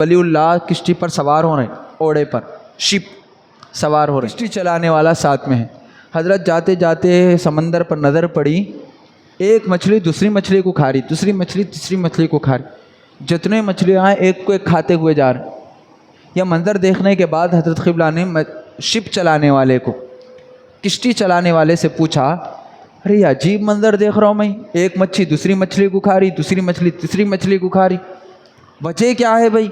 ولی اللہ کشتی پر سوار ہو رہے ہیں، اوڑے پر شپ سوار ہو رہے ہیں، کشتی چلانے والا ساتھ میں ہے۔ حضرت جاتے جاتے سمندر پر نظر پڑی، ایک مچھلی دوسری مچھلی کو کھا رہی، دوسری مچھلی تیسری مچھلی کو کھا رہی، جتنے مچھلیاں ہیں ایک کو ایک کھاتے ہوئے جا رہے۔ یہ منظر دیکھنے کے بعد حضرت قبلہ نے شپ چلانے والے کو، کشتی چلانے والے سے پوچھا، ارے یہ عجیب منظر دیکھ رہا ہوں میں، ایک مچھلی دوسری مچھلی کو کھا رہی، دوسری مچھلی تیسری مچھلی کو کھا رہی، وجہ کیا ہے بھائی؟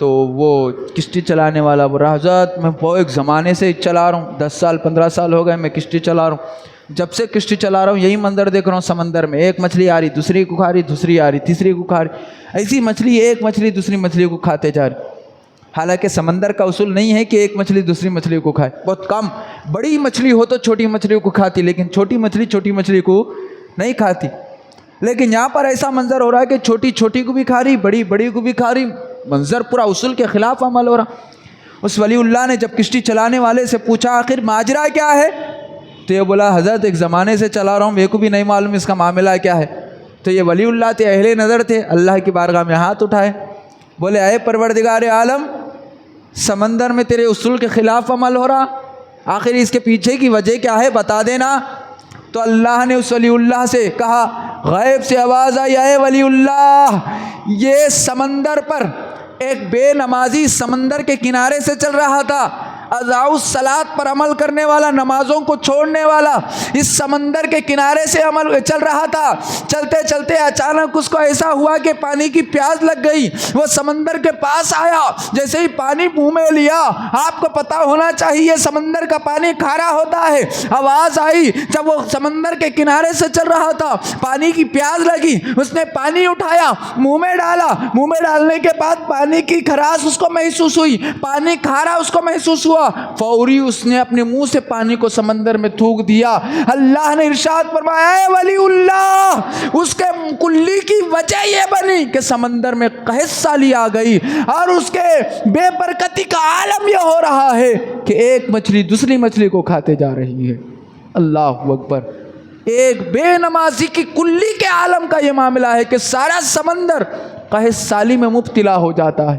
تو وہ کشتی چلانے والا بول رہا، حضرت میں ایک زمانے سے چلا رہا ہوں، 10 سال 15 سال ہو گئے میں کشتی چلا رہا ہوں، جب سے کشتی چلا رہا ہوں یہی منظر دیکھ رہا ہوں سمندر میں، ایک مچھلی آ رہی دوسری کو کھا رہی، دوسری آ رہی تیسری کو کھا رہی، ایسی مچھلی ایک مچھلی دوسری مچھلی کو کھاتے جا رہی۔ حالانکہ سمندر کا اصول نہیں ہے کہ ایک مچھلی دوسری مچھلی کو کھائے، بہت کم، بڑی مچھلی ہو تو چھوٹی مچھلی کو کھاتی، لیکن چھوٹی مچھلی کو نہیں کھاتی۔ لیکن یہاں پر ایسا منظر ہو رہا ہے کہ چھوٹی چھوٹی کو بھی کھا رہی، بڑی بڑی کو بھی کھا رہی، منظر پورا اصول کے خلاف عمل ہو رہا۔ اس ولی اللہ نے جب کشتی چلانے والے سے پوچھا آخر ماجرا کیا ہے، تو یہ بولا حضرت ایک زمانے سے چلا رہا ہوں، میرے کو بھی نہیں معلوم اس کا معاملہ کیا ہے۔ تو یہ ولی اللہ تھے، اہل نظر تھے، اللہ کی بارگاہ میں ہاتھ اٹھائے، بولے اے پروردگار عالم، سمندر میں تیرے اصول کے خلاف عمل ہو رہا، آخر اس کے پیچھے کی وجہ کیا ہے بتا دینا۔ تو اللہ نے اس ولی اللہ سے کہا، غیب سے آواز آئی، اے ولی اللہ، یہ سمندر پر ایک بے نمازی سمندر کے کنارے سے چل رہا تھا، اضاء الصلاۃ پر عمل کرنے والا، نمازوں کو چھوڑنے والا، اس سمندر کے کنارے سے عمل چل رہا تھا۔ چلتے چلتے اچانک اس کو ایسا ہوا کہ پانی کی پیاس لگ گئی، وہ سمندر کے پاس آیا، جیسے ہی پانی منہ میں لیا، آپ کو پتا ہونا چاہیے سمندر کا پانی کھارا ہوتا ہے، آواز آئی جب وہ سمندر کے کنارے سے چل رہا تھا، پانی کی پیاس لگی، اس نے پانی اٹھایا، منہ میں ڈالا، منہ میں ڈالنے کے بعد پانی کی خراش اس کو محسوس ہوئی، پانی کھارا اس کو محسوس ہوا، فوری اس نے اپنے منہ سے پانی کو سمندر میں تھوک دیا۔ اللہ نے ارشاد فرمایا، اے ولی اللہ، اس کے کلی کی وجہ یہ بنی کہ سمندر میں قحط سالی آ گئی، اور اس کے بے برکتی کا عالم یہ ہو رہا ہے کہ ایک مچھلی دوسری مچھلی کو کھاتے جا رہی ہے۔ اللہ اکبر۔ ایک بے نمازی کی کلی کے عالم کا یہ معاملہ ہے کہ سارا سمندر قحط سالی میں مبتلا ہو جاتا ہے۔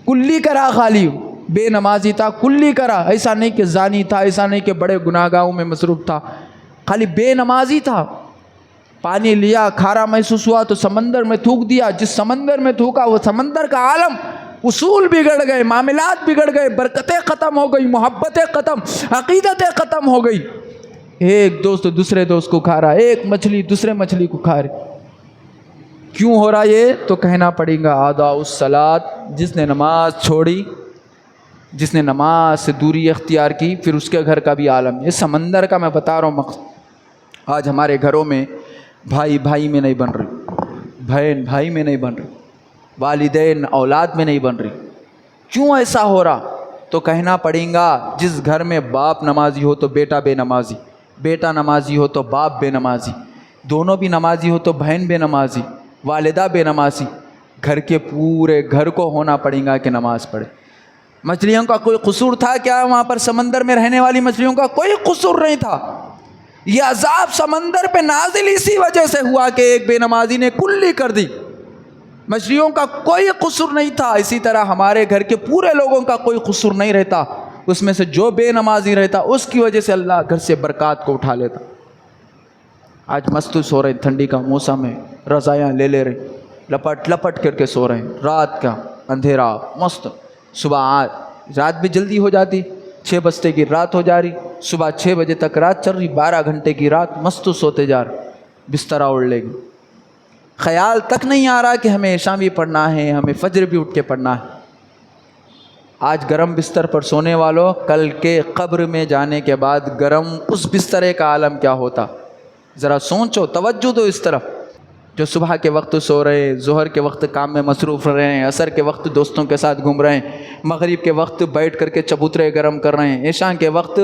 کلی کرا، خالی بے نمازی تھا، کلی کرا، ایسا نہیں کہ زانی تھا، ایسا نہیں کہ بڑے گناہ گاہوں میں مصروف تھا، خالی بے نمازی تھا۔ پانی لیا، کھارا محسوس ہوا تو سمندر میں تھوک دیا، جس سمندر میں تھوکا وہ سمندر کا عالم، اصول بگڑ گئے، معاملات بگڑ گئے، برکتیں ختم ہو گئی، محبتیں ختم، عقیدتیں ختم ہو گئی۔ ایک دوست دوسرے دوست کو کھا رہا، ایک مچھلی دوسرے مچھلی کو کھا رہی۔ کیوں ہو رہا یہ؟ تو کہنا پڑے گا اضاء الصلاۃ، جس نے نماز چھوڑی، جس نے نماز سے دوری اختیار کی، پھر اس کے گھر کا بھی عالم۔ یہ سمندر کا میں بتا رہا ہوں مقصد۔ آج ہمارے گھروں میں بھائی بھائی میں نہیں بن رہی، بہن بھائی میں نہیں بن رہی، والدین اولاد میں نہیں بن رہی۔ کیوں ایسا ہو رہا؟ تو کہنا پڑے گا جس گھر میں باپ نمازی ہو تو بیٹا بے نمازی، بیٹا نمازی ہو تو باپ بے نمازی، دونوں بھی نمازی ہو تو بہن بے نمازی، والدہ بے نمازی، گھر کے پورے گھر کو ہونا پڑے گا کہ نماز پڑھے۔ مچھلیوں کا کوئی قصور تھا کیا؟ وہاں پر سمندر میں رہنے والی مچھلیوں کا کوئی قصور نہیں تھا۔ یہ عذاب سمندر پہ نازل اسی وجہ سے ہوا کہ ایک بے نمازی نے کلی کر دی۔ مچھلیوں کا کوئی قصور نہیں تھا۔ اسی طرح ہمارے گھر کے پورے لوگوں کا کوئی قصور نہیں رہتا، اس میں سے جو بے نمازی رہتا اس کی وجہ سے اللہ گھر سے برکات کو اٹھا لیتا۔ آج مستوس ہو رہے، ٹھنڈی کا موسم ہے، رضائیاں لے لے رہے، لپٹ لپٹ کر کے سو رہے ہیں، رات کا اندھیرا مست، صبح رات بھی جلدی ہو جاتی، 6 بجتے کی رات ہو جا رہی، صبح 6 بجے تک رات چل رہی، 12 گھنٹے کی رات، مستوس ہوتے جا رہے، بسترا اڑ لے گی، خیال تک نہیں آ رہا کہ ہمیں عشاء بھی پڑھنا ہے، ہمیں فجر بھی اٹھ کے پڑھنا ہے۔ آج گرم بستر پر سونے والوں، کل کے قبر میں جانے کے بعد گرم اس بسترے کا عالم کیا ہوتا؟ ذرا سوچو، توجہ دو اس طرف۔ جو صبح کے وقت سو رہے، ظہر کے وقت کام میں مصروف رہے ہیں، عصر کے وقت دوستوں کے ساتھ گھوم رہے ہیں، مغرب کے وقت بیٹھ کر کے چبوترے گرم کر رہے ہیں، عشاء کے وقت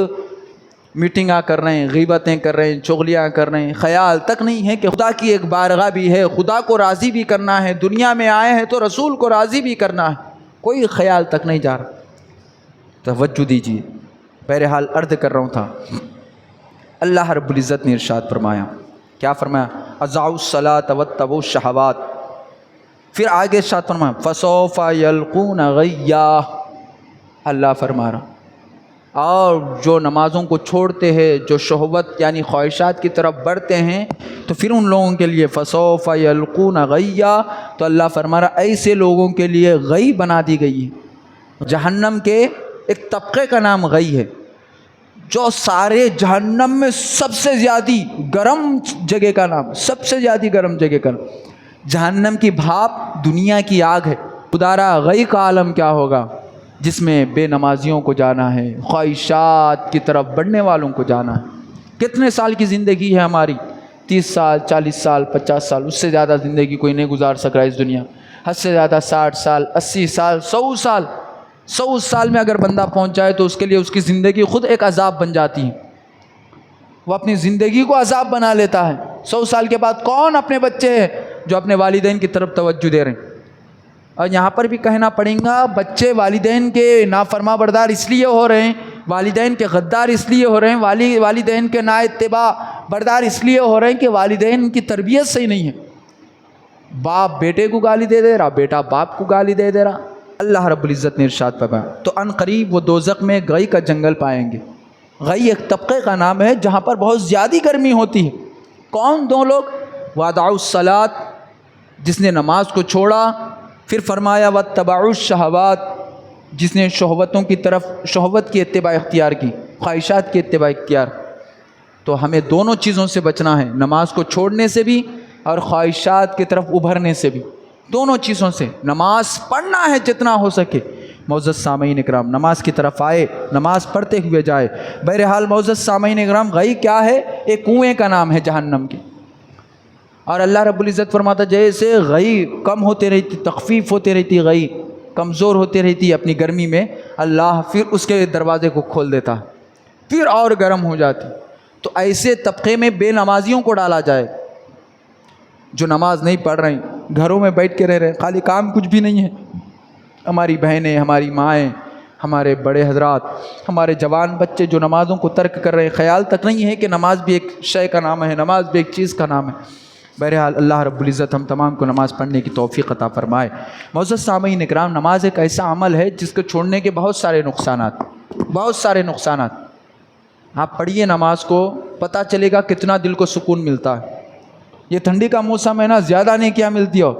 میٹنگاں کر رہے ہیں، غیبتیں کر رہے ہیں، چغلیاں کر رہے ہیں، خیال تک نہیں ہے کہ خدا کی ایک بارگاہ بھی ہے، خدا کو راضی بھی کرنا ہے، دنیا میں آئے ہیں تو رسول کو راضی بھی کرنا ہے، کوئی خیال تک نہیں جا رہا۔ توجہ دیجیے، بہرحال عرض کر رہا ہوں تھا، اللہ رب العزت نے ارشاد فرمایا، کیا فرمایا؟ اضاعوا الصلاۃ واتبعوا الشہوات، پھر آگے ارشاد فرمایا فسوف یلقون غیا، اللہ فرما رہا اور جو نمازوں کو چھوڑتے ہیں، جو شہوت یعنی خواہشات کی طرف بڑھتے ہیں، تو پھر ان لوگوں کے لیے فسوف یلقون غیا، تو اللہ فرما رہا ایسے لوگوں کے لیے غی بنا دی گئی ہے۔ جہنم کے ایک طبقے کا نام غی ہے، جو سارے جہنم میں سب سے زیادہ گرم جگہ کا نام، سب سے زیادہ گرم جگہ کا نام۔ جہنم کی بھاپ دنیا کی آگ ہے، خدارا غی کا عالم کیا ہوگا جس میں بے نمازیوں کو جانا ہے، خواہشات کی طرف بڑھنے والوں کو جانا ہے۔ کتنے سال کی زندگی ہے ہماری؟ 30 سال، 40 سال، 50 سال، اس سے زیادہ زندگی کوئی نہیں گزار سک رہا اس دنیا، حد سے زیادہ 60 سال، 80 سال، 100 سال۔ 100 سال میں اگر بندہ پہنچ جائے تو اس کے لیے اس کی زندگی خود ایک عذاب بن جاتی ہے، وہ اپنی زندگی کو عذاب بنا لیتا ہے۔ 100 سال کے بعد کون اپنے بچے ہیں جو اپنے والدین کی طرف توجہ دے رہے ہیں؟ اور یہاں پر بھی کہنا پڑے گا، بچے والدین کے نافرما بردار اس لیے ہو رہے ہیں، والدین کے غدار اس لیے ہو رہے ہیں، والدین کے نااتباع بردار اس لیے ہو رہے ہیں کہ والدین کی تربیت صحیح نہیں ہے۔ باپ بیٹے کو گالی دے رہا، بیٹا باپ کو گالی دے رہا۔ اللہ رب العزت نے ارشاد فرمایا تو ان قریب وہ دوزخ میں غی کا جنگل پائیں گے۔ غی ایک طبقے کا نام ہے جہاں پر بہت زیادہ گرمی ہوتی ہے۔ کون دو لوگ؟ وَأَضَاعُوا الصَّلَاةَ، جس نے نماز کو چھوڑا، پھر فرمایا وَاتَّبَعُوا الشَّهَوَاتِ، جس نے شہوتوں کی طرف، شہوت کی اتباع اختیار کی، خواہشات کی اتباع اختیار۔ تو ہمیں دونوں چیزوں سے بچنا ہے، نماز کو چھوڑنے سے بھی اور خواہشات کی طرف ابھرنے سے بھی، دونوں چیزوں سے۔ نماز پڑھنا ہے جتنا ہو سکے۔ معزز سامعین اکرام، نماز کی طرف آئے، نماز پڑھتے ہوئے جائے۔ بہرحال معزز سامعین اکرام، غی کیا ہے؟ ایک کنویں کا نام ہے جہنم کی۔ اور اللہ رب العزت فرماتا جیسے غی کم ہوتے رہتی، تخفیف ہوتے رہتی، غی کمزور ہوتے رہتی اپنی گرمی میں، اللہ پھر اس کے دروازے کو کھول دیتا، پھر اور گرم ہو جاتی۔ تو ایسے طبقے میں بے نمازیوں کو ڈالا جائے جو نماز نہیں پڑھ رہے ہیں، گھروں میں بیٹھ کے رہ رہے ہیں، خالی کام کچھ بھی نہیں ہے۔ ہماری بہنیں، ہماری مائیں، ہمارے بڑے حضرات، ہمارے جوان بچے جو نمازوں کو ترک کر رہے ہیں، خیال تک نہیں ہے کہ نماز بھی ایک شے کا نام ہے، نماز بھی ایک چیز کا نام ہے۔ بہرحال اللہ رب العزت ہم تمام کو نماز پڑھنے کی توفیق عطا فرمائے۔ معزز سامعین اکرام، نماز ایک ایسا عمل ہے جس کو چھوڑنے کے بہت سارے نقصانات۔ آپ پڑھیے نماز کو، پتہ چلے گا کتنا دل کو سکون ملتا ہے۔ یہ ٹھنڈی کا موسم ہے نا، زیادہ نہیں کیا ملتی ہو،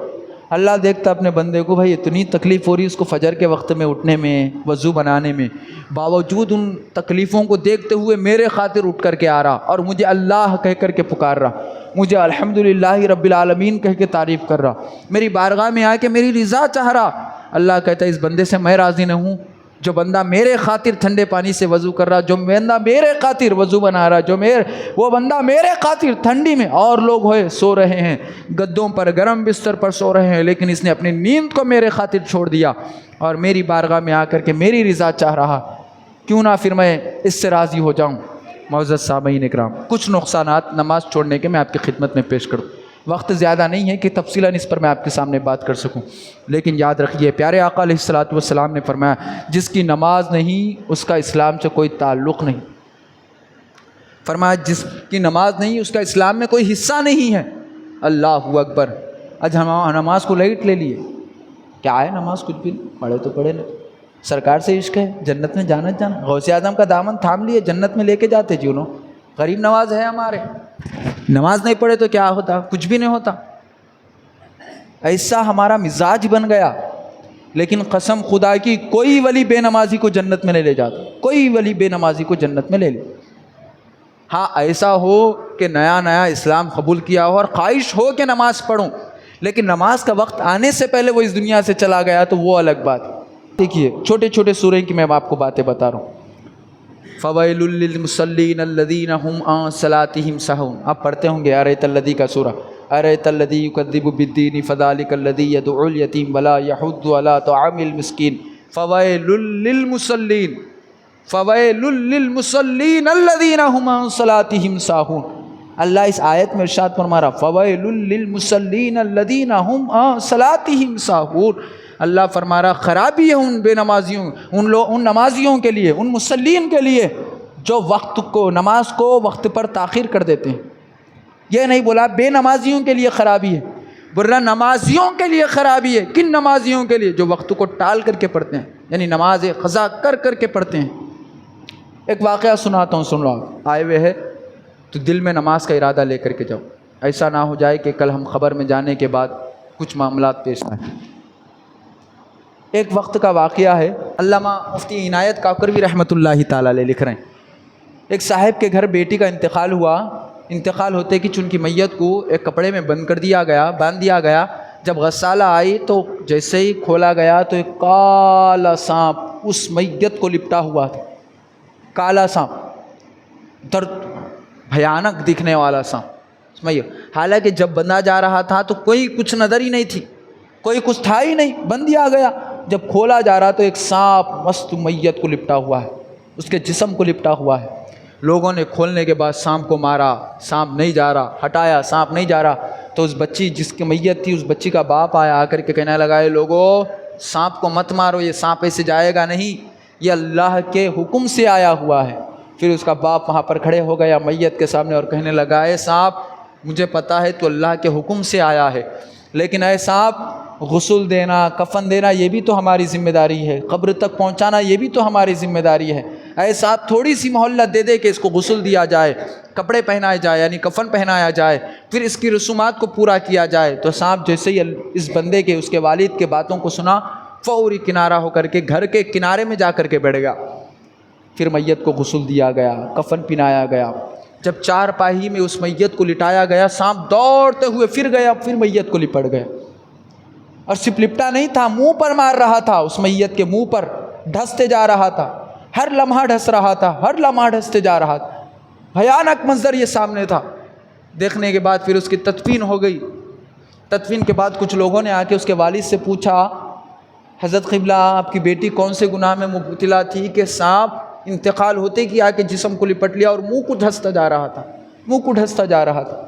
اللہ دیکھتا اپنے بندے کو، بھائی اتنی تکلیف ہو رہی ہے اس کو فجر کے وقت میں اٹھنے میں، وضو بنانے میں، باوجود ان تکلیفوں کو دیکھتے ہوئے میرے خاطر اٹھ کر کے آ رہا اور مجھے اللہ کہہ کر کے پکار رہا، مجھے الحمدللہ رب العالمین کہہ کے تعریف کر رہا، میری بارگاہ میں آ کے میری رضا چاہ رہا۔ اللہ کہتا ہے اس بندے سے میں راضی نہ ہوں، جو بندہ میرے خاطر ٹھنڈے پانی سے وضو کر رہا، جو بندہ میرے خاطر وضو بنا رہا، وہ بندہ میرے خاطر ٹھنڈی میں، اور لوگ ہوئے سو رہے ہیں گدوں پر، گرم بستر پر سو رہے ہیں، لیکن اس نے اپنی نیند کو میرے خاطر چھوڑ دیا اور میری بارگاہ میں آ کر کے میری رضا چاہ رہا، کیوں نہ پھر میں اس سے راضی ہو جاؤں۔ معزز سامعین اکرام، کچھ نقصانات نماز چھوڑنے کے میں آپ کی خدمت میں پیش کروں۔ وقت زیادہ نہیں ہے کہ تفصیلاً اس پر میں آپ کے سامنے بات کر سکوں، لیکن یاد رکھیے پیارے آقا علیہ الصلوۃ والسلام نے فرمایا جس کی نماز نہیں اس کا اسلام سے کوئی تعلق نہیں۔ فرمایا جس کی نماز نہیں اس کا اسلام میں کوئی حصہ نہیں ہے۔ اللہ اکبر! آج ہم نماز کو لائٹ لے لیے، کیا ہے نماز؟ کچھ بھی پڑھے تو پڑھے نہیں، سرکار سے عشق ہے، جنت میں جانا غوث اعظم کا دامن تھام لیے، جنت میں لے کے جاتے جنوں، غریب نواز ہے ہمارے، نماز نہیں پڑھے تو کیا ہوتا؟ کچھ بھی نہیں ہوتا۔ ایسا ہمارا مزاج بن گیا، لیکن قسم خدا کی کوئی ولی بے نمازی کو جنت میں نہیں لے جاتا، کوئی ولی بے نمازی کو جنت میں لے لے۔ ہاں ایسا ہو کہ نیا اسلام قبول کیا ہو اور خواہش ہو کہ نماز پڑھوں، لیکن نماز کا وقت آنے سے پہلے وہ اس دنیا سے چلا گیا تو وہ الگ بات ہے۔ دیکھیے چھوٹے چھوٹے سورے کی میں آپ کو باتیں بتا رہا ہوں۔ فویل للمصلین الذین هم عن صلاتهم سہون، آپ پڑھتے ہوں گے ارأیت الذی کا سورہ، ارأیت الذی یکذب بالدین فذلک الذی یدعو الیتیم ولا یحض علی طعام المسکین فویل للمصلین، فویل للمصلین الذین هم عن صلاتهم ساہون۔ اللہ اس آیت میں ارشاد فرما رہا فویل للمصلین الذین هم عن صلاتهم ساہون، اللہ فرما رہا خرابی ہے ان بے نمازیوں، ان نمازیوں کے لیے، ان مصلین کے لیے جو نماز کو وقت پر تاخیر کر دیتے ہیں۔ یہ نہیں بولا بے نمازیوں کے لیے خرابی ہے، ورنہ نمازیوں کے لیے خرابی ہے۔ کن نمازیوں کے لیے؟ جو وقت کو ٹال کر کے پڑھتے ہیں، یعنی نماز قضا کر کر کے پڑھتے ہیں۔ ایک واقعہ سناتا ہوں، سن لو۔ آئے ہوئے ہے تو دل میں نماز کا ارادہ لے کر کے جاؤ، ایسا نہ ہو جائے کہ کل ہم خبر میں جانے کے بعد کچھ معاملات پیش آئیں۔ ایک وقت کا واقعہ ہے، علامہ مفتی عنایت کاکروی رحمۃ اللہ تعالیٰ علیہ لکھ رہے ہیں، ایک صاحب کے گھر بیٹی کا انتقال ہوا۔ انتقال ہوتے کہ ان کی میت کو ایک کپڑے میں باندھ دیا گیا۔ جب غسالہ آئی تو جیسے ہی کھولا گیا تو ایک کالا سانپ اس میت کو لپٹا ہوا تھا۔ کالا سانپ، درد بھیانک دکھنے والا سانپ۔ حالانکہ جب بندھا جا رہا تھا تو کوئی کچھ نظر ہی نہیں تھی، کوئی کچھ تھا ہی نہیں، بند دیا گیا۔ جب کھولا جا رہا تو ایک سانپ مست میت کو لپٹا ہوا ہے، اس کے جسم کو لپٹا ہوا ہے۔ لوگوں نے کھولنے کے بعد سانپ کو مارا، سانپ نہیں جا رہا، ہٹایا، سانپ نہیں جا رہا۔ تو اس بچی جس کی میت تھی، اس بچی کا باپ آیا، آ کر کے کہنے لگا، اے لوگوں سانپ کو مت مارو، یہ سانپ ایسے جائے گا نہیں، یہ اللہ کے حکم سے آیا ہوا ہے۔ پھر اس کا باپ وہاں پر کھڑے ہو گیا میت کے سامنے اور کہنے لگا، اے سانپ مجھے پتا ہے تو اللہ کے حکم سے آیا ہے، لیکن اے سانپ غسل دینا، کفن دینا یہ بھی تو ہماری ذمہ داری ہے، قبر تک پہنچانا یہ بھی تو ہماری ذمہ داری ہے۔ اے سانپ تھوڑی سی مہلت دے دے کہ اس کو غسل دیا جائے، کپڑے پہنائے جائے، یعنی کفن پہنایا جائے، پھر اس کی رسومات کو پورا کیا جائے۔ تو سانپ جیسے ہی اس بندے کے، اس کے والد کے باتوں کو سنا، فوری کنارہ ہو کر کے گھر کے کنارے میں جا کر کے بیٹھ گیا۔ پھر میت کو غسل دیا گیا، کفن پہنایا گیا۔ جب چارپائی میں اس میت کو لٹایا گیا، سانپ دوڑتے ہوئے پھر گیا، پھر میت کو لپٹ گیا، اور صرف لپٹا نہیں تھا، منہ پر مار رہا تھا، اس میت کے منہ پر ڈھستے جا رہا تھا، ہر لمحہ ڈھس رہا تھا، ہر لمحہ ڈھستے جا رہا تھا۔ بھیانک منظر یہ سامنے تھا۔ دیکھنے کے بعد پھر اس کی تدفین ہو گئی۔ تدفین کے بعد کچھ لوگوں نے آ کے اس کے والد سے پوچھا، حضرت قبلہ آپ کی بیٹی کون سے گناہ میں مبتلا تھی کہ سانپ انتقال ہوتے کہ آ کے جسم کو لپٹ لیا اور منہ کو ڈھستا جا رہا تھا، منہ کو ڈھستا جا رہا تھا؟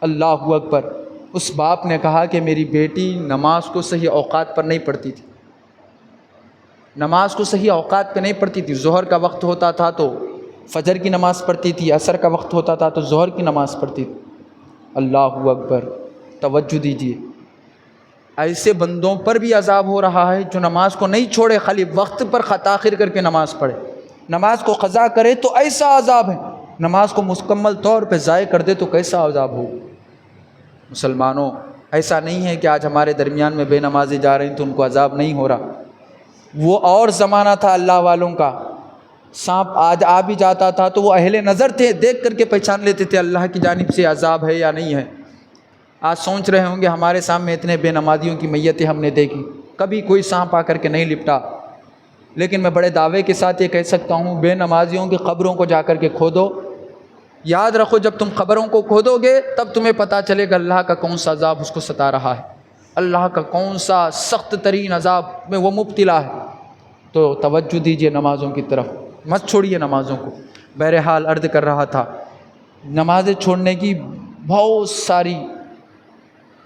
اللہ اکبر۔ اس باپ نے کہا کہ میری بیٹی نماز کو صحیح اوقات پر نہیں پڑھتی تھی، نماز کو صحیح اوقات پہ نہیں پڑھتی تھی۔ ظہر کا وقت ہوتا تھا تو فجر کی نماز پڑھتی تھی، عصر کا وقت ہوتا تھا تو ظہر کی نماز پڑھتی تھی۔ اللہ اکبر، توجہ دیجیے، ایسے بندوں پر بھی عذاب ہو رہا ہے جو نماز کو نہیں چھوڑے، خالی وقت پر تاخیر کر کے نماز پڑھے، نماز کو قضا کرے تو ایسا عذاب ہے، نماز کو مکمل طور پہ ضائع کر دے تو کیسا عذاب ہو۔ مسلمانوں، ایسا نہیں ہے کہ آج ہمارے درمیان میں بے نمازی جا رہے ہیں تو ان کو عذاب نہیں ہو رہا۔ وہ اور زمانہ تھا اللہ والوں کا، سانپ آج آ بھی جاتا تھا تو وہ اہل نظر تھے، دیکھ کر کے پہچان لیتے تھے اللہ کی جانب سے عذاب ہے یا نہیں ہے۔ آج سوچ رہے ہوں گے ہمارے سامنے اتنے بے نمازیوں کی میتیں ہم نے دیکھی، کبھی کوئی سانپ آ کر کے نہیں لپٹا، لیکن میں بڑے دعوے کے ساتھ یہ کہہ سکتا ہوں، بے نمازیوں کی قبروں کو جا کر کے کھودو، یاد رکھو جب تم قبروں کو کھودو گے تب تمہیں پتہ چلے گا اللہ کا کون سا عذاب اس کو ستا رہا ہے، اللہ کا کون سا سخت ترین عذاب میں وہ مبتلا ہے۔ تو توجہ دیجیے نمازوں کی طرف، مت چھوڑیے نمازوں کو۔ بہرحال عرض کر رہا تھا، نمازیں چھوڑنے کی بہت ساری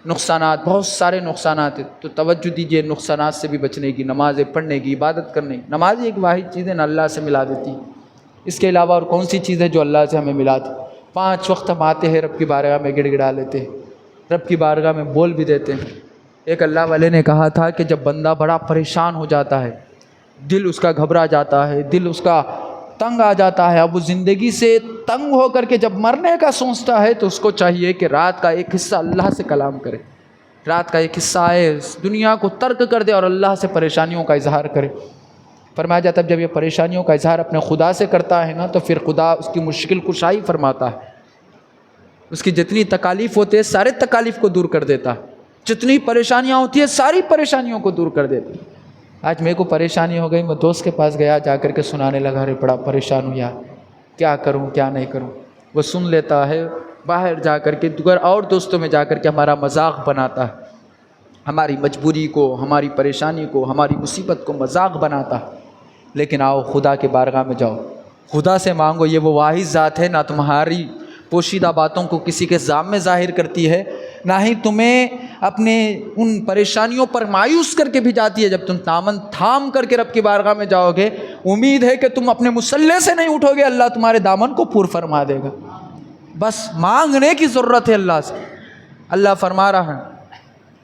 نقصانات، بہت سارے نقصانات ہیں، تو توجہ دیجیے نقصانات سے بھی بچنے کی، نمازیں پڑھنے کی، عبادت کرنے کی۔ نماز ایک واحد چیز ہے نہ اللہ سے ملا دیتی، اس کے علاوہ اور کون سی چیز ہے جو اللہ سے ہمیں ملاتی؟ 5 وقت ہم آتے ہیں رب کی بارگاہ میں گڑ گڑا لیتے ہیں، رب کی بارگاہ میں بول بھی دیتے ہیں۔ ایک اللہ والے نے کہا تھا کہ جب بندہ بڑا پریشان ہو جاتا ہے، دل اس کا گھبرا جاتا ہے، دل اس کا تنگ آ جاتا ہے، اب وہ زندگی سے تنگ ہو کر کے جب مرنے کا سوچتا ہے تو اس کو چاہیے کہ رات کا ایک حصہ اللہ سے کلام کرے، رات کا ایک حصہ ہے دنیا کو ترک کر دے اور اللہ سے پریشانیوں کا اظہار کرے۔ فرمایا جاتا ہے جب یہ پریشانیوں کا اظہار اپنے خدا سے کرتا ہے نا تو پھر خدا اس کی مشکل کشائی فرماتا ہے، اس کی جتنی تکالیف ہوتی ہے سارے تکالیف کو دور کر دیتا ہے، جتنی پریشانیاں ہوتی ہیں ساری پریشانیوں کو دور کر دیتا ہے۔ آج میرے کو پریشانی ہو گئی، میں دوست کے پاس گیا، جا کر کے سنانے لگا، ارے بڑا پریشان ہوں یار، کیا کروں کیا نہیں کروں۔ وہ سن لیتا ہے، باہر جا کر کے دیگر اور دوستوں میں جا کر کے ہمارا مذاق بناتا ہے، ہماری مجبوری کو، ہماری پریشانی کو، ہماری مصیبت کو مذاق بناتا ہے۔ لیکن آؤ خدا کے بارگاہ میں جاؤ، خدا سے مانگو، یہ وہ واحد ذات ہے نہ تمہاری پوشیدہ باتوں کو کسی کے سامنے ظاہر کرتی ہے، نہ ہی تمہیں اپنے ان پریشانیوں پر مایوس کر کے بھی جاتی ہے۔ جب تم دامن تھام کر کے رب کی بارگاہ میں جاؤ گے، امید ہے کہ تم اپنے مصلے سے نہیں اٹھو گے، اللہ تمہارے دامن کو پور فرما دے گا۔ بس مانگنے کی ضرورت ہے اللہ سے۔ اللہ فرما رہا ہے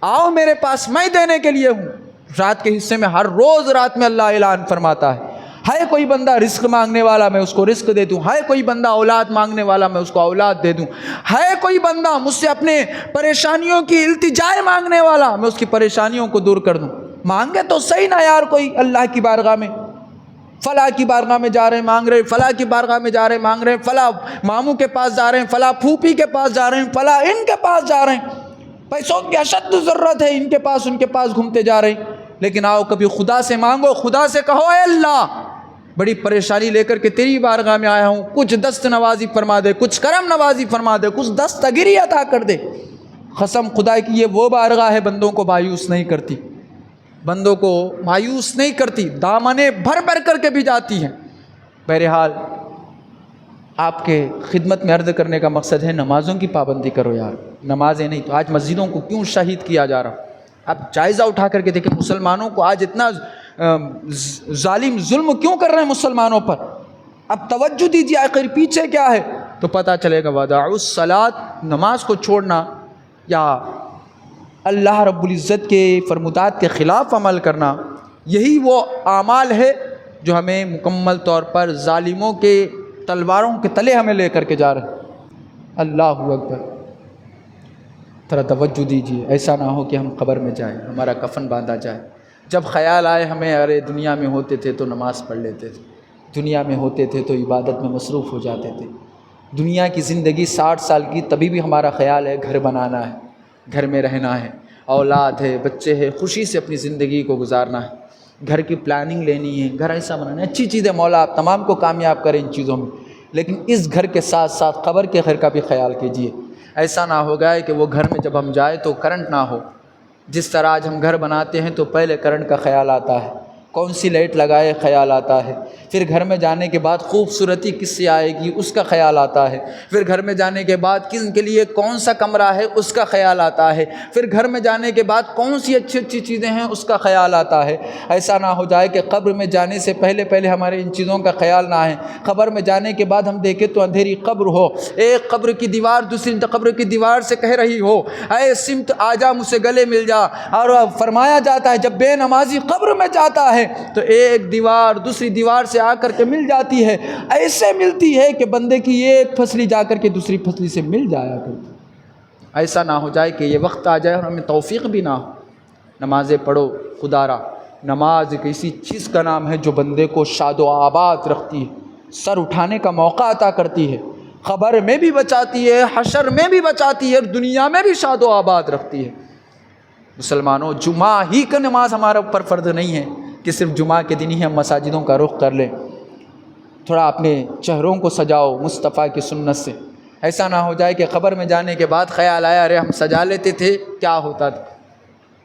آؤ میرے پاس، میں دینے کے لیے ہوں۔ رات کے حصے میں ہر روز رات میں اللہ اعلان فرماتا ہے کوئی بندہ رزق مانگنے والا میں اس کو رزق دے دوں، ہے کوئی بندہ اولاد مانگنے والا میں اس کو اولاد دے دوں، ہے کوئی بندہ مجھ سے اپنے پریشانیوں کی التجائے مانگنے والا میں اس کی پریشانیوں کو دور کر دوں۔ مانگے تو صحیح نا یار، کوئی اللہ کی بارگاہ میں، فلاں کی بارگاہ میں جا رہے ہیں مانگ رہے ہیں، فلاں کی بارگاہ میں جا رہے ہیں مانگ رہے ہیں، فلاں ماموں کے پاس جا رہے ہیں، فلاں پھوپھی کے پاس جا رہے ہیں، فلاں ان کے پاس جا رہے ہیں، پیسوں کی اشد ضرورت ہے، ان کے پاس گھومتے جا رہے ہیں۔ لیکن آؤ کبھی خدا سے مانگو، خدا سے کہو اے اللہ بڑی پریشانی لے کر کے تیری بارگاہ میں آیا ہوں، کچھ دست نوازی فرما دے، کچھ کرم نوازی فرما دے، کچھ دستگیری عطا کر دے۔ قسم خدا کی یہ وہ بارگاہ ہے بندوں کو مایوس نہیں کرتی، بندوں کو مایوس نہیں کرتی، دامنیں بھر بھر کر کے بھی جاتی ہیں۔ بہرحال آپ کے خدمت میں عرض کرنے کا مقصد ہے نمازوں کی پابندی کرو یار، نمازیں نہیں تو آج مسجدوں کو کیوں شہید کیا جا رہا؟ آپ جائزہ اٹھا کر کے دیکھیں مسلمانوں کو آج اتنا ظالم ظلم کیوں کر رہے ہیں مسلمانوں پر؟ اب توجہ دیجیے آخر پیچھے کیا ہے تو پتہ چلے گا۔ وَدَعُوا الصَّلَاةَ، نماز کو چھوڑنا یا اللہ رب العزت کے فرمودات کے خلاف عمل کرنا، یہی وہ اعمال ہے جو ہمیں مکمل طور پر ظالموں کے تلواروں کے تلے ہمیں لے کر کے جا رہے ہیں۔ اللہ اکبر، تھوڑا توجہ دیجیے، ایسا نہ ہو کہ ہم قبر میں جائیں ہمارا کفن باندھا جائے، جب خیال آئے ہمیں ارے دنیا میں ہوتے تھے تو نماز پڑھ لیتے تھے، دنیا میں ہوتے تھے تو عبادت میں مصروف ہو جاتے تھے، دنیا کی زندگی 60 سال کی تبھی بھی ہمارا خیال ہے گھر بنانا ہے، گھر میں رہنا ہے، اولاد ہے، بچے ہے، خوشی سے اپنی زندگی کو گزارنا ہے، گھر کی پلاننگ لینی ہے، گھر ایسا بنانا ہے، اچھی چیزیں مولا آپ تمام کو کامیاب کریں ان چیزوں میں، لیکن اس گھر کے ساتھ ساتھ قبر کے گھر کا بھی خیال کیجیے۔ ایسا نہ ہو گیا کہ وہ گھر میں جب ہم جائیں تو کرنٹ نہ ہو، جس طرح آج ہم گھر بناتے ہیں تو پہلے کرنٹ کا خیال آتا ہے، کون سی لائٹ لگائے خیال آتا ہے، پھر گھر میں جانے کے بعد خوبصورتی کس سے آئے گی اس کا خیال آتا ہے، پھر گھر میں جانے کے بعد کن کے لیے کون سا کمرہ ہے اس کا خیال آتا ہے، پھر گھر میں جانے کے بعد کون سی اچھی اچھی چیزیں ہیں اس کا خیال آتا ہے۔ ایسا نہ ہو جائے کہ قبر میں جانے سے پہلے ہمارے ان چیزوں کا خیال نہ آئے، قبر میں جانے کے بعد ہم دیکھیں تو اندھیری قبر ہو، ایک قبر کی دیوار دوسری قبر کی دیوار سے کہہ رہی ہو اے سمت آجا مجھ سے گلے مل جا، اور فرمایا جاتا ہے جب بے نمازی قبر میں جاتا ہے تو ایک دیوار دوسری دیوار سے آ کر کے مل جاتی ہے، ایسے ملتی ہے کہ بندے کی ایک پھسلی جا کر کے دوسری پھسلی سے مل جایا کرتی۔ ایسا نہ ہو جائے کہ یہ وقت آ جائے اور ہمیں توفیق بھی نہ ہو۔ نمازیں پڑھو خدا را، نماز ایک ایسی چیز کا نام ہے جو بندے کو شاد و آباد رکھتی ہے، سر اٹھانے کا موقع عطا کرتی ہے، قبر میں بھی بچاتی ہے، حشر میں بھی بچاتی ہے، اور دنیا میں بھی شاد و آباد رکھتی ہے۔ مسلمانوں، جمعہ ہی کا نماز ہمارے اوپر فرض نہیں ہے کہ صرف جمعہ کے دن ہی ہم مساجدوں کا رخ کر لیں، تھوڑا اپنے چہروں کو سجاؤ مصطفیٰ کی سنت سے۔ ایسا نہ ہو جائے کہ قبر میں جانے کے بعد خیال آیا ارے ہم سجا لیتے تھے کیا ہوتا تھا،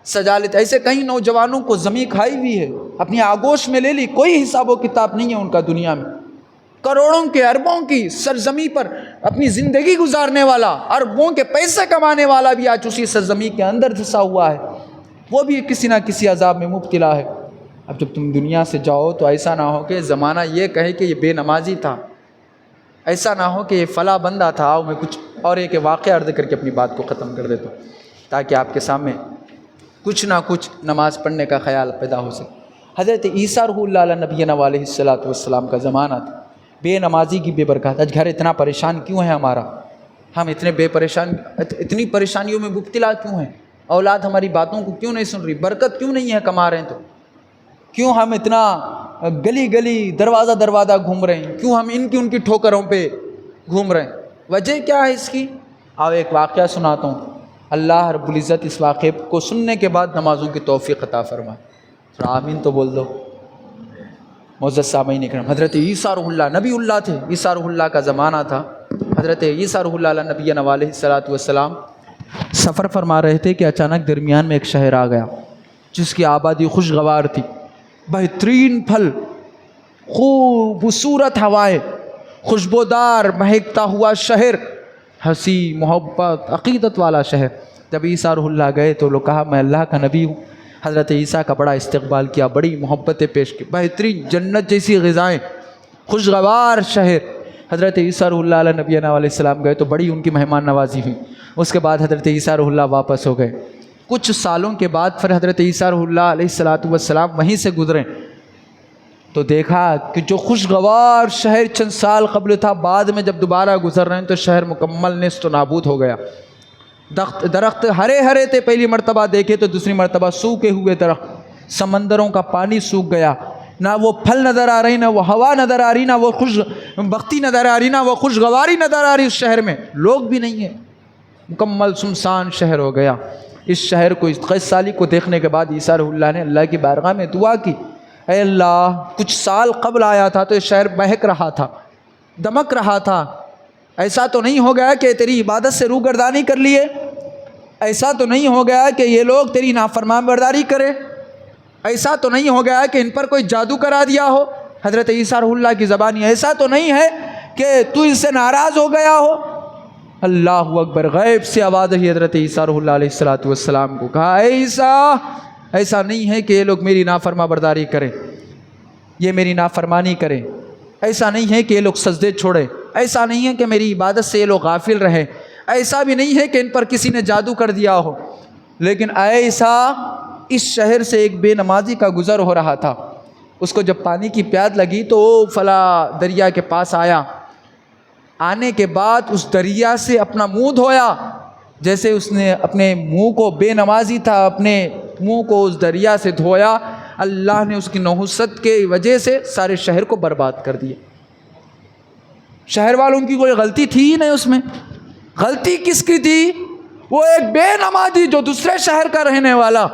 سجا لیتے۔ ایسے کئی نوجوانوں کو زمین کھائی ہوئی ہے، اپنی آگوش میں لے لی، کوئی حساب و کتاب نہیں ہے ان کا دنیا میں، کروڑوں کے اربوں کی سرزمین پر اپنی زندگی گزارنے والا، اربوں کے پیسے کمانے والا بھی آج اسی سرزمین کے اندر دھسا ہوا ہے، وہ بھی کسی نہ کسی عذاب میں مبتلا ہے۔ اب جب تم دنیا سے جاؤ تو ایسا نہ ہو کہ زمانہ یہ کہے کہ یہ بے نمازی تھا، ایسا نہ ہو کہ یہ فلاں بندہ تھا۔ میں کچھ اور ایک واقعہ عرض کر کے اپنی بات کو ختم کر دیتا ہوں تاکہ آپ کے سامنے کچھ نہ کچھ نماز پڑھنے کا خیال پیدا ہو سکے۔ حضرت عیسیٰ روح اللہ علیہ نبینا علیہ السلام کا زمانہ تھا، بے نمازی کی بے برکات۔ آج گھر اتنا پریشان کیوں ہے ہمارا؟ ہم اتنی پریشانیوں میں مبتلا کیوں ہیں؟ اولاد ہماری باتوں کو کیوں نہیں سن رہی؟ برکت کیوں نہیں ہے کما رہے ہیں تو؟ کیوں ہم اتنا گلی گلی دروازہ دروازہ گھوم رہے ہیں؟ کیوں ہم ان کی ٹھوکروں پہ گھوم رہے ہیں؟ وجہ کیا ہے اس کی؟ آؤ ایک واقعہ سناتا ہوں، اللہ رب العزت اس واقعے کو سننے کے بعد نمازوں کی توفیق عطا فرمائے۔ تھوڑا آمین تو بول دو معزز سامعین کرام۔ حضرت عیسیٰ روح اللہ نبی اللہ تھے، عیسیٰ روح اللہ کا زمانہ تھا۔ حضرت عیسیٰ روح اللہ علیہ نبینا علیہ السلام سفر فرما رہے تھے کہ اچانک درمیان میں ایک شہر آ گیا جس کی آبادی خوشگوار تھی، بہترین پھل، خوبصورت ہوائیں، خوشبودار مہکتا ہوا شہر، ہنسی محبت عقیدت والا شہر۔ جب عیسیٰ روح اللہ گئے تو لوگ کہا میں اللہ کا نبی ہوں۔ حضرت عیسیٰ کا بڑا استقبال کیا، بڑی محبتیں پیش کی، بہترین جنت جیسی غذائیں، خوشگوار شہر۔ حضرت عیسیٰ روح اللہ علیہ نبینا علیہ السلام گئے تو بڑی ان کی مہمان نوازی ہوئی۔ اس کے بعد حضرت عیسیٰ روح اللہ واپس ہو گئے، کچھ سالوں کے بعد پھر حضرت عیسیٰ روح اللہ علیہ السلام وہیں سے گزرے تو دیکھا کہ جو خوشگوار شہر چند سال قبل تھا، بعد میں جب دوبارہ گزر رہے ہیں تو شہر مکمل نیست و نابود ہو گیا۔ درخت ہرے ہرے تھے پہلی مرتبہ دیکھے تو دوسری مرتبہ سوکھے ہوئے درخت، سمندروں کا پانی سوکھ گیا، نہ وہ پھل نظر آ رہی، نہ وہ ہوا نظر آ رہی، نہ وہ خوش بختی نظر آ رہی، نہ وہ خوشگواری نظر آ رہی، اس شہر میں لوگ بھی نہیں ہیں، مکمل سنسان شہر ہو گیا۔ اس شہر کو، اس 21 سالی کو دیکھنے کے بعد عیسیٰ روح اللہ نے اللہ کی بارگاہ میں دعا کی، اے اللہ کچھ سال قبل آیا تھا تو یہ شہر مہک رہا تھا، دمک رہا تھا، ایسا تو نہیں ہو گیا کہ تیری عبادت سے روگردانی کر لیے، ایسا تو نہیں ہو گیا کہ یہ لوگ تیری نافرمان برداری کرے، ایسا تو نہیں ہو گیا کہ ان پر کوئی جادو کرا دیا ہو، حضرت عیسیٰ روح اللہ کی زبانی، ایسا تو نہیں ہے کہ تو ان سے ناراض ہو گیا ہو۔ اللہ اکبر، غیب سے آواز آئی، حضرت عیسیٰ روح اللہ علیہ السلام کو کہا، اے عیسیٰ ایسا نہیں ہے کہ یہ لوگ میری نافرما برداری کریں، یہ میری نافرمانی کریں، ایسا نہیں ہے کہ یہ لوگ سجدے چھوڑیں، ایسا نہیں ہے کہ میری عبادت سے یہ لوگ غافل رہیں، ایسا بھی نہیں ہے کہ ان پر کسی نے جادو کر دیا ہو، لیکن اے عیسیٰ اس شہر سے ایک بے نمازی کا گزر ہو رہا تھا، اس کو جب پانی کی پیاس لگی تو وہ فلاں دریا کے پاس آیا، آنے کے بعد اس دریا سے اپنا منہ دھویا، جیسے اس نے اپنے منہ کو، بے نمازی تھا، اپنے منہ کو اس دریا سے دھویا، اللہ نے اس کی نحوست کے وجہ سے سارے شہر کو برباد کر دیا۔ شہر والوں کی کوئی غلطی تھی ہی نہیں، اس میں غلطی کس کی تھی؟ وہ ایک بے نمازی جو دوسرے شہر کا رہنے والا،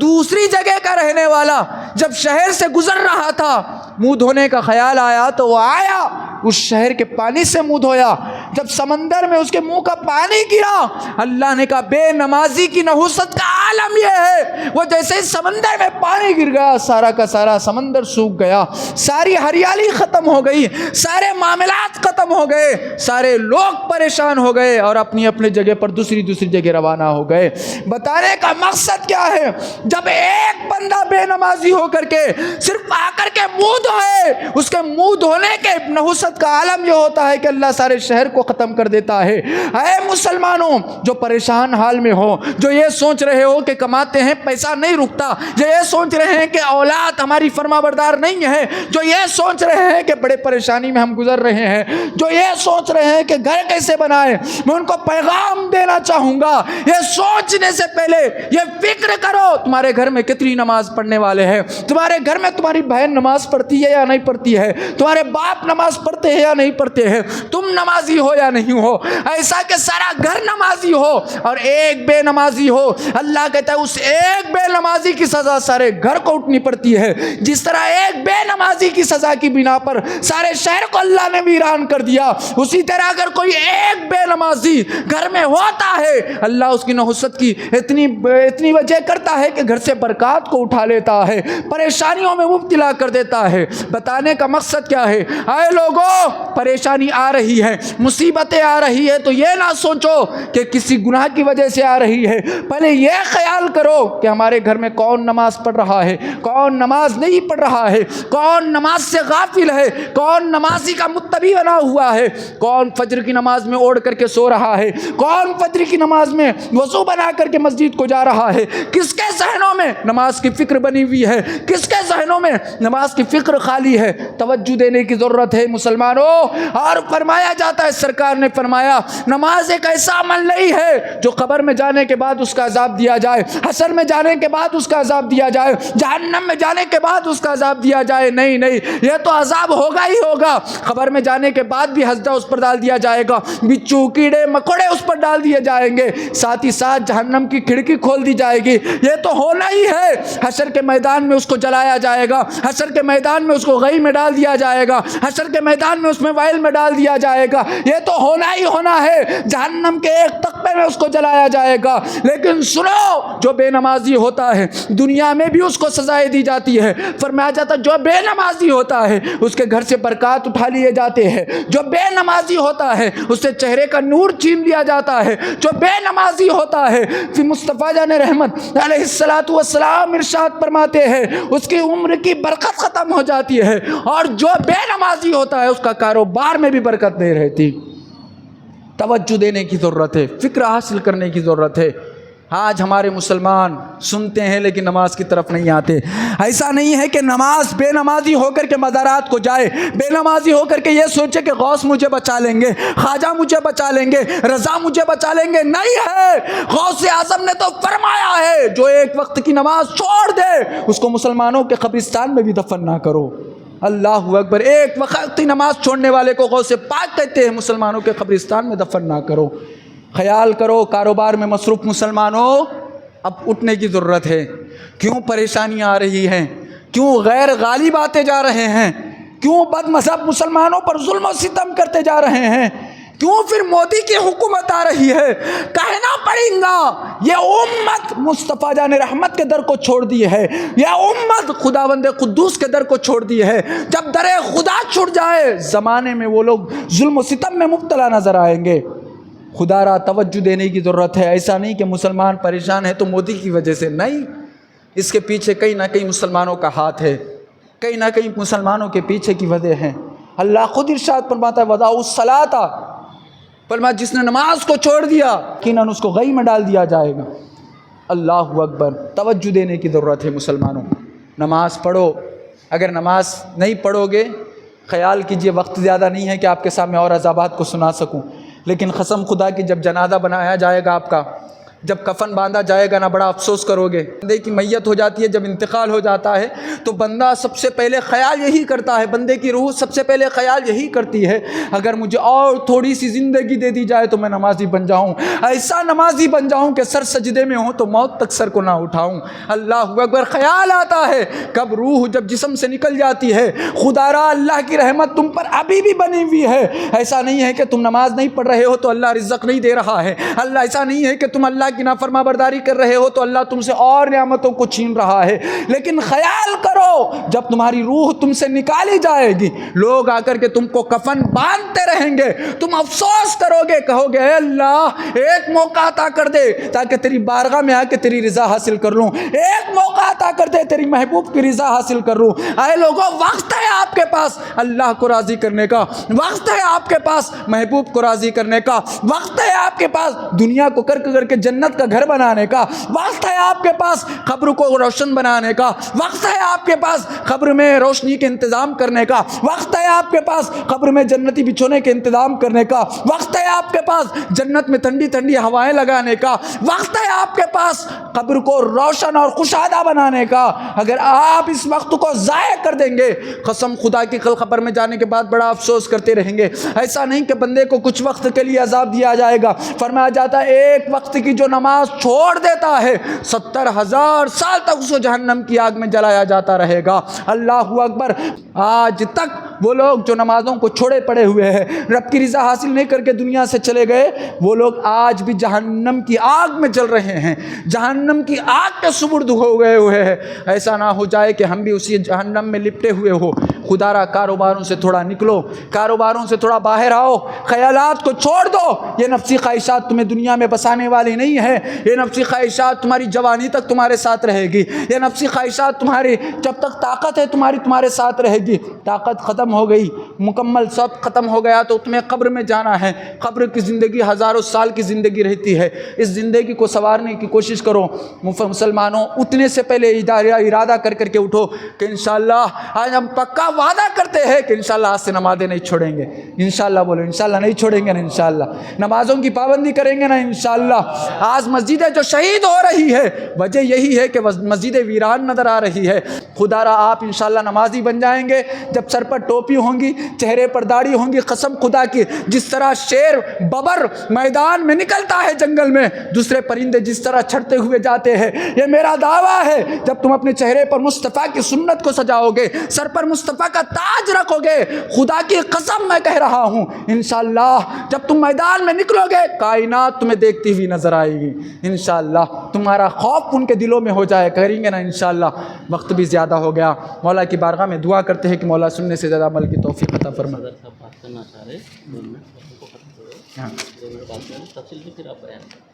دوسری جگہ کا رہنے والا، جب شہر سے گزر رہا تھا منہ دھونے کا خیال آیا تو وہ آیا، اس شہر کے پانی سے منہ دھویا، جب سمندر میں اس کے منہ کا پانی گرا، اللہ نے کہا بے نمازی کی نحوست کا عالم یہ ہے، وہ جیسے سمندر میں پانی گر گیا، سارا کا سارا سمندر سوکھ گیا، ساری ہریالی ختم ہو گئی، سارے معاملات ختم ہو گئے، سارے لوگ پریشان ہو گئے اور اپنی اپنی جگہ پر دوسری جگہ روانہ ہو گئے۔ بتانے کا مقصد کیا ہے؟ جب ایک بندہ بے نمازی ہو کر کے صرف آ کر کے منہ دھوئے، اس کے منہ دھونے کے نحوست کا عالم یہ ہوتا ہے کہ اللہ سارے شہر کو ختم کر دیتا ہے۔ اے مسلمانوں جو پریشان حال میں ہو، جو یہ سوچ رہے ہو کہ کماتے ہیں پیسہ نہیں رکتا، جو یہ سوچ رہے ہیں کہ اولاد ہماری فرما بردار نہیں ہے، جو یہ سوچ رہے ہیں کہ بڑے پریشانی میں ہم گزر رہے ہیں، جو یہ سوچ رہے ہیں کہ گھر کیسے بنائیں، میں ان کو پیغام دینا چاہوں گا، یہ سوچنے سے پہلے یہ فکر کرو تمہارے گھر میں کتنی نماز پڑھنے والے ہیں، تمہارے گھر میں تمہاری بہن نماز پڑھتی ہے یا نہیں پڑھتی ہے، تمہارے باپ نماز پڑھتے ہیں یا نہیں پڑھتے ہیں، تم نمازی ہو یا نہیں ہو، ایسا کہ سارا گھر نمازی ہو اور ایک بے نمازی ہو، اللہ کہتا ہے اس ایک بے نمازی کی سزا سارے گھر کو اٹھنی پڑتی ہے، جس طرح ایک بے نمازی کی سزا کی بنا پر سارے شہر کو اللہ نے ویران کر دیا، اسی طرح اگر کوئی ایک بے نمازی گھر میں ہوتا ہے، اللہ اس کی نحوست کی اتنی وجہ کرتا ہے کہ گھر سے برکات کو اٹھا لیتا ہے، پریشانیوں میں مبتلا کر دیتا ہے۔ بتانے کا مقصد کیا ہے؟ اے لوگوں پریشانی آ رہی ہے، مصیبتیں آ رہی ہے تو یہ نہ سوچو کہ کسی گناہ کی وجہ سے آ رہی ہے، پہلے یہ خیال کرو کہ ہمارے گھر میں کون نماز پڑھ رہا ہے، کون نماز نہیں پڑھ رہا ہے، کون نماز سے غافل ہے، کون نمازی کا متبع بنا ہوا ہے، کون فجر کی نماز میں اوڑھ کر کے سو رہا ہے، کون فجر کی نماز میں وضو بنا کر کے مسجد کو جا رہا ہے، کس کے ذہنوں میں نماز کی فکر بنی ہوئی ہے، کس کے ذہنوں میں نماز کی فکر خالی ہے۔ توجہ دینے کی ضرورت ہے مسلمانوں۔ اور فرمایا جاتا ہے، سرکار نے فرمایا نماز ایک ایسا عمل نہیں ہے جو قبر میں جانے کے بعد اس کا عذاب دیا جائے، حشر میں جانے کے بعد اس کا عذاب دیا جائے، جہنم میں جانے کے بعد اس کا عذاب دیا جائے، نہیں نہیں، یہ تو عذاب ہوگا ہی ہوگا، قبر میں جانے کے بعد بھی حسدہ اس پر ڈال دیا جائے گا، بچھو کیڑے مکوڑے اس پر ڈال دیے جائیں گے، ساتھ ہی ساتھ جہنم کی کھڑکی کھول دی جائے گی، یہ تو ہونا ہی ہے، حشر کے میدان میں اس کو جلایا جائے گا، حشر کے میدان میں اس کو غی میں ڈال دیا جائے گا، حشر کے میدان میں اس میں وائل میں ڈال دیا جائے گا، یہ تو ہونا ہی ہونا ہے، جہنم کے ایک تختے میں اس کو جلایا جائے گا۔ لیکن سنو، جو بے نمازی ہوتا ہے دنیا میں بھی اس کو سزائیں دی جاتی ہے، فرمایا جاتا ہے جو بے نمازی ہوتا ہے اس کے گھر سے برکات اٹھا لیے جاتے ہیں، جو بے نمازی ہوتا ہے اس سے چہرے کا نور چھین لیا جاتا ہے، جو بے نمازی ہوتا ہے، پھر مصطفیٰ جان رحمت علیہ السلام ارشاد فرماتے ہیں اس کی عمر کی برکت ختم ہو جاتی ہے، اور جو بے نمازی ہوتا ہے اس کا کاروبار میں بھی برکت نہیں رہتی۔ توجہ دینے کی ضرورت ہے، فکر حاصل کرنے کی ضرورت ہے۔ آج ہمارے مسلمان سنتے ہیں لیکن نماز کی طرف نہیں آتے۔ ایسا نہیں ہے کہ نماز بے نمازی ہو کر کے مزارات کو جائے، بے نمازی ہو کر کے یہ سوچے کہ غوث مجھے بچا لیں گے، خواجہ مجھے بچا لیں گے، رضا مجھے بچا لیں گے۔ نہیں ہے، غوث اعظم نے تو فرمایا ہے جو ایک وقت کی نماز چھوڑ دے اس کو مسلمانوں کے قبرستان میں بھی دفن نہ کرو۔ اللہ اکبر، ایک وقت کی نماز چھوڑنے والے کو غوث پاک کہتے ہیں، مسلمانوں کے قبرستان میں دفن نہ کرو۔ خیال کرو، کاروبار میں مصروف مسلمانوں اب اٹھنے کی ضرورت ہے۔ کیوں پریشانیاں آ رہی ہیں؟ کیوں غیر غالب آتے جا رہے ہیں؟ کیوں بد مذہب مسلمانوں پر ظلم و ستم کرتے جا رہے ہیں؟ کیوں پھر مودی کی حکومت آ رہی ہے؟ کہنا پڑے گا یہ امت مصطفیٰ جان رحمت کے در کو چھوڑ دی ہے، یہ امت خداوند قدوس کے در کو چھوڑ دی ہے۔ جب در خدا چھوڑ جائے زمانے میں وہ لوگ ظلم و ستم میں مبتلا نظر آئیں گے۔ خدا را توجہ دینے کی ضرورت ہے۔ ایسا نہیں کہ مسلمان پریشان ہے تو مودی کی وجہ سے، نہیں، اس کے پیچھے کہیں نہ کہیں مسلمانوں کا ہاتھ ہے، کہیں نہ کہیں مسلمانوں کے پیچھے کی وجہ ہے۔ اللہ خود ارشاد فرماتا ہے وَضَعُوا الصَّلَاةَ، فرمایا جس نے نماز کو چھوڑ دیا یقیناً اس کو غی میں ڈال دیا جائے گا۔ اللہ اکبر، توجہ دینے کی ضرورت ہے مسلمانوں۔ نماز پڑھو، اگر نماز نہیں پڑھو گے، خیال کیجئے وقت زیادہ نہیں ہے کہ آپ کے سامنے اور عذابات کو سنا سکوں، لیکن قسم خدا کی جب جنازہ بنایا جائے گا آپ کا، جب کفن باندھا جائے گا نا، بڑا افسوس کرو گے۔ بندے کی میت ہو جاتی ہے، جب انتقال ہو جاتا ہے تو بندہ سب سے پہلے خیال یہی کرتا ہے، بندے کی روح سب سے پہلے خیال یہی کرتی ہے اگر مجھے اور تھوڑی سی زندگی دے دی جائے تو میں نمازی بن جاؤں، ایسا نمازی بن جاؤں کہ سر سجدے میں ہوں تو موت تک سر کو نہ اٹھاؤں۔ اللہ اکبر، خیال آتا ہے کب روح جب جسم سے نکل جاتی ہے، خدا را اللہ کی رحمت تم پر ابھی بھی بنی ہوئی ہے۔ ایسا نہیں ہے کہ تم نماز نہیں پڑھ رہے ہو تو اللہ رزق نہیں دے رہا ہے، اللہ ایسا نہیں ہے کہ تم اللہ کی نافرما برداری کر رہے ہو تو اللہ تم سے اور نعمتوں کو چھین رہا ہے، لیکن خیال کرو جب تمہاری روح تم سے نکالی جائے گی، لوگ آ کر کے تم کو کفن باندھتے رہیں گے، تم افسوس کرو گے، کہو گے اے اللہ ایک موقع عطا کر دے تاکہ تیری بارگاہ میں آ کے تیری رضا حاصل کر لوں، ایک موقع عطا کر دے تیری محبوب کی رضا حاصل کر لوں۔ اے لوگوں، وقت ہے آپ کے پاس اللہ کو راضی کرنے کا، وقت ہے آپ کے پاس محبوب کو راضی کرنے کا، وقت ہے آپ کے پاس دنیا کو کر کے جنت کا گھر بنانے کا، وقت ہے آپ کے پاس قبر کو روشن بنانے کا، وقت ہے آپ کے پاس قبر میں روشنی کے انتظام کرنے کا، وقت ہے آپ کے پاس قبر میں جنتی بچھونے کے انتظام کرنے کا، وقت ہے آپ کے پاس جنت میں ٹھنڈی ٹھنڈی ہوائیں لگانے کا، وقت ہے آپ کے پاس قبر کو روشن اور خوشادہ بنانے کا۔ اگر آپ اس وقت کو ضائع کر دیں گے، قسم خدا کی کل قبر میں جانے کے بعد بڑا افسوس کرتے رہیں گے۔ ایسا نہیں کہ بندے کو کچھ وقت کے لیے عذاب دیا جائے گا، فرمایا جاتا ہے ایک وقت کی جو نماز چھوڑ دیتا ہے 70,000 سال تک اس کو جہنم کی آگ میں جلایا جاتا رہے گا۔ اللہ اکبر، آج تک وہ لوگ جو نمازوں کو چھوڑے پڑے ہوئے ہیں، رب کی رضا حاصل نہیں کر کے دنیا سے چلے گئے، وہ لوگ آج بھی جہنم کی آگ میں جل رہے ہیں، جہنم کی آگ کے سپرد ہو گئے ہوئے ہیں۔ ایسا نہ ہو جائے کہ ہم بھی اسی جہنم میں لپٹے ہوئے ہو۔ خدا را کاروباروں سے تھوڑا نکلو، کاروباروں سے تھوڑا باہر آؤ، خیالات کو چھوڑ دو۔ یہ نفسی خواہشات تمہیں دنیا میں بسانے والی نہیں ہے، یہ نفسی خواہشات تمہاری جوانی تک تمہارے ساتھ رہے گی، یہ نفسی خواہشات تمہاری جب تک طاقت ہے تمہارے ساتھ رہے گی۔ طاقت ختم ہو گئی، مکمل سب ختم ہو گیا تو تمہیں قبر میں جانا ہے۔ قبر کی زندگی ہزاروں سال کی زندگی رہتی ہے، اس زندگی کو سنوارنے کی کوشش کرو۔ مسلمانوں، اٹھنے سے پہلے ارادہ کر کے اٹھو کہ انشاءاللہ آج ہم پکا وعدہ کرتے ہیں کہ انشاءاللہ آج سے نمازیں نہیں چھوڑیں گے۔ انشاءاللہ بولو، انشاءاللہ نہیں چھوڑیں گے نا، انشاءاللہ نمازوں کی پابندی کریں گے نا، انشاءاللہ۔ آج مسجدیں جو شہید ہو رہی ہے وجہ یہی ہے کہ مسجدیں ویران نظر آ رہی ہے۔ خدا را آپ انشاءاللہ نمازی بن جائیں گے جب سر پر ٹوپی ہوں گی، چہرے پر داڑھی ہوں گی۔ قسم خدا کی، جس طرح شیر ببر میدان میں نکلتا ہے جنگل میں، دوسرے پرندے جس طرح چھڑتے ہوئے جاتے ہیں، یہ میرا دعویٰ ہے جب تم اپنے چہرے پر مصطفیٰ کی سنت کو سجاؤ گے، سر پر مصطفیٰ کا تاج رکھو گے، خدا کی قسم میں کہہ رہا ہوں انشاءاللہ جب تم میدان میں نکلو گے کائنات تمہیں دیکھتی ہوئی نظر آئے گی۔ انشاءاللہ تمہارا خوف ان کے دلوں میں ہو جائے، کریں گے نا انشاءاللہ۔ وقت بھی زیادہ ہو گیا، مولا کی بارگاہ میں دعا کرتے ہیں کہ مولا سننے سے زیادہ عمل کی توفیق عطا فرما۔ بات کرنا چاہ رہے 2 منٹ بات کریں، تفصیل بھی پھر آپ بیان کریں۔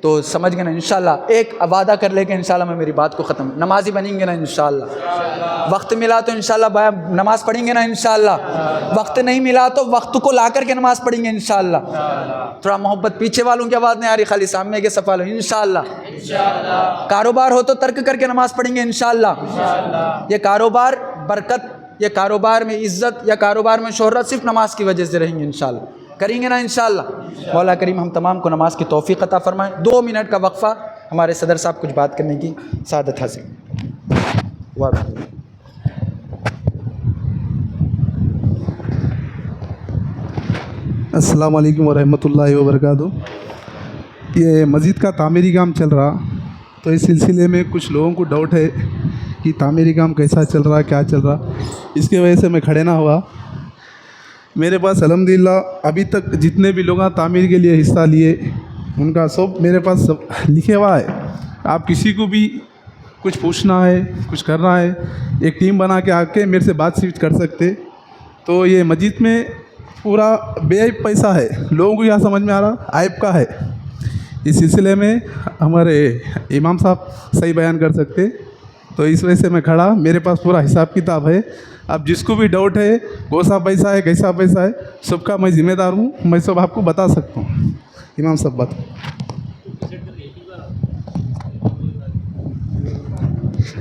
تو سمجھ گئے نا انشاءاللہ. ایک وعدہ کر لے کہ انشاءاللہ میں میری بات کو ختم نمازی بنیں گے نا انشاءاللہ. وقت ملا تو انشاءاللہ نماز پڑھیں گے نا انشاءاللہ. وقت نہیں ملا تو وقت کو لا کر کے نماز پڑھیں گے انشاءاللہ. تھوڑا محبت, پیچھے والوں کی آواز نہیں آ رہی, خالی سامنے کے صف والوں. انشاءاللہ. کاروبار ہو تو ترک کر کے نماز پڑھیں گے انشاءاللہ. یہ کاروبار برکت, یہ کاروبار میں عزت یا کاروبار میں شہرت صرف نماز کی وجہ سے رہیں گے انشاءاللہ. کریں گے نا انشاءاللہ. مولا کریم ہم تمام کو نماز کی توفیق عطا فرمائیں. 2 منٹ کا وقفہ, ہمارے صدر صاحب کچھ بات کرنے کی سعادت حاصل. السلام علیکم ورحمۃ اللہ وبرکاتہ. یہ مسجد کا تعمیری کام چل رہا, تو اس سلسلے میں کچھ لوگوں کو ڈاؤٹ ہے کہ تعمیری کام کیسا چل رہا, کیا چل رہا. اس کی وجہ سے میں کھڑے نہ ہوا. میرے پاس الحمدللہ ابھی تک جتنے بھی لوگ تعمیر کے لیے حصہ لیے ان کا سب میرے پاس سب لکھے ہوا ہے. آپ کسی کو بھی کچھ پوچھنا ہے, کچھ کرنا ہے, ایک ٹیم بنا کے آ کے میرے سے بات چیت کر سکتے. تو یہ مسجد میں پورا بے عیب پیسہ ہے. لوگوں کو کیا سمجھ میں آ رہا عیب کا ہے. اس سلسلے میں ہمارے امام صاحب صحیح بیان کر سکتے. تو اس وجہ سے میں کھڑا, میرے پاس پورا حساب کتاب ہے. اب جس کو بھی ڈاؤٹ ہے کون پیسہ ہے, کیسا پیسہ ہے, سب کا میں ذمہ دار ہوں. میں سب آپ کو بتا سکتا ہوں. امام صاحب بات.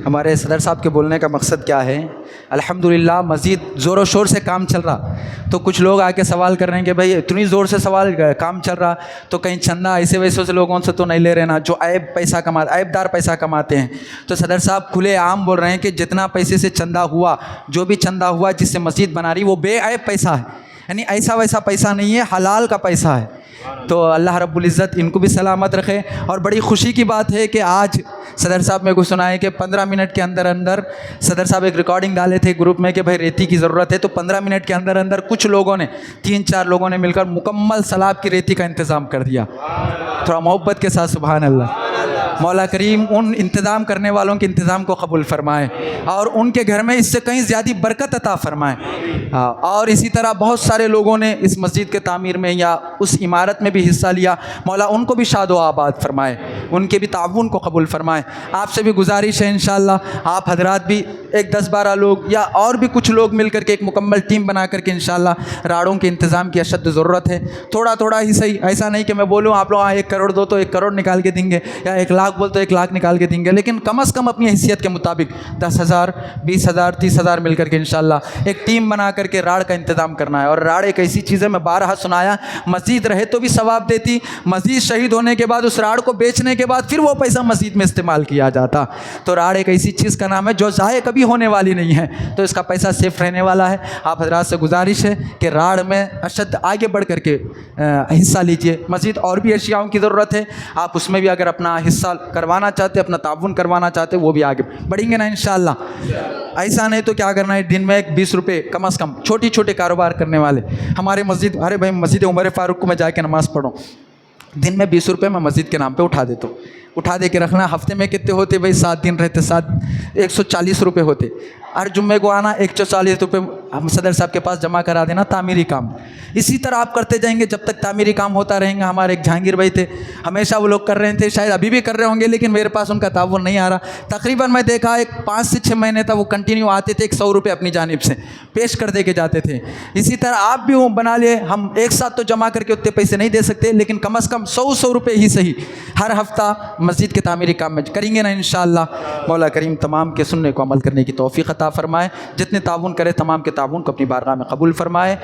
ہمارے صدر صاحب کے بولنے کا مقصد کیا ہے؟ الحمدللہ مسجد زور و شور سے کام چل رہا. تو کچھ لوگ آ کے سوال کر رہے ہیں کہ بھائی اتنی زور سے کام چل رہا تو کہیں چندہ ایسے ویسے سے لوگوں سے تو نہیں لے رہے نا جو عیب دار پیسہ کماتے ہیں. تو صدر صاحب کھلے عام بول رہے ہیں کہ جتنا پیسے سے چندہ ہوا, جو بھی چندہ ہوا جس سے مسجد بنا رہی وہ بے عیب پیسہ ہے. یعنی ایسا ویسا پیسہ نہیں ہے, حلال کا پیسہ ہے. تو اللہ رب العزت ان کو بھی سلامت رکھے. اور بڑی خوشی کی بات ہے کہ آج صدر صاحب میں کو سنا ہے کہ 15 منٹ کے اندر صدر صاحب ایک ریکارڈنگ ڈالے تھے گروپ میں کہ بھائی ریتی کی ضرورت ہے. تو 15 منٹ کے اندر کچھ لوگوں نے 3-4 لوگوں نے مل کر مکمل سلاب کی ریتی کا انتظام کر دیا. تھوڑا محبت کے ساتھ سبحان اللہ. مولا کریم ان انتظام کرنے والوں کے انتظام کو قبول فرمائے اور ان کے گھر میں اس سے کہیں زیادہ برکت عطا فرمائے. اور اسی طرح بہت سارے لوگوں نے اس مسجد کے تعمیر میں یا اس عمارت میں بھی حصہ لیا. مولا ان کو بھی شاد و آباد فرمائے, ان کے بھی تعاون کو قبول فرمائے. آپ سے بھی گزارش ہے انشاءاللہ آپ حضرات بھی ایک 10-12 لوگ یا اور بھی کچھ لوگ مل کر کے ایک مکمل ٹیم بنا کر کے انشاءاللہ راڑوں کے انتظام کی اشد ضرورت ہے. تھوڑا تھوڑا ہی صحیح, ایسا نہیں کہ میں بولوں آپ لوگ 1 کروڑ دو تو 1 کروڑ نکال کے دیں گے, یا 1 لاکھ بول تو 1 لاکھ نکال کے دیں گے, لیکن کم از کم اپنی حیثیت کے مطابق 10,000 20,000 30,000 مل کر کے انشاءاللہ ایک ٹیم بنا کر کے راڑ کا انتظام کرنا ہے. اور راڑ ایک ایسی چیز ہے, میں بارہا سنایا, مسجد رہے تو بھی ثواب دیتی, مسجد شہید ہونے کے بعد اس راڑ کو بیچنے کے بعد پھر وہ پیسہ مسجد میں استعمال کیا جاتا. تو راڑ ایک ایسی چیز کا نام ہے جو ضائع کبھی ہونے والی نہیں ہے, تو اس کا پیسہ سیف رہنے والا ہے. آپ حضرات سے گزارش ہے کہ راڑ میں اشد آگے بڑھ کر کے حصہ لیجئے. مسجد اور بھی اشیاؤں کی ضرورت ہے, آپ اس میں بھی اگر اپنا حصہ کروانا چاہتے, اپنا تعاون کروانا چاہتے, وہ بھی آگے بڑھیں گے نا انشاءاللہ. ایسا نہیں تو کیا کرنا ہے, دن میں 20 روپے کم از کم چھوٹے کاروبار کرنے والے ہمارے مسجد, ارے بھائی مسجد عمر فاروق کو میں جا کے نماز پڑھوں, دن میں 20 روپے میں مسجد کے نام پہ اٹھا دیتا ہوں. اٹھا دے کے رکھنا. ہفتے میں کتنے ہوتے بھائی, 7 دن رہتے, 140 روپے ہوتے. ہر جمعے کو آنا 140 روپے ہم صدر صاحب کے پاس جمع کرا دینا تعمیری کام. اسی طرح آپ کرتے جائیں گے جب تک تعمیری کام ہوتا رہیں گا. ہمارے ایک جہانگیر بھائی تھے, ہمیشہ وہ لوگ کر رہے تھے, شاید ابھی بھی کر رہے ہوں گے, لیکن میرے پاس ان کا تعاون نہیں آ رہا. تقریباً میں دیکھا ایک 5 سے 6 مہینے تک وہ کنٹینیو آتے تھے, 100 روپے اپنی جانب سے پیش کر دے کے جاتے تھے. اسی طرح آپ بھی وہ بنا لیے. ہم ایک ساتھ تو جمع کر کے اتنے پیسے نہیں دے سکتے, لیکن کم از کم 100 روپے ہی صحیح ہر ہفتہ مسجد کے تعمیری کام میں کریں گے نا انشاءاللہ. مولا کریم تمام کے سننے کو عمل کرنے کی توفیق عطا فرمائے. جتنے تعاون کرے تمام کے تعاون کو اپنی بارگاہ میں قبول فرمائے.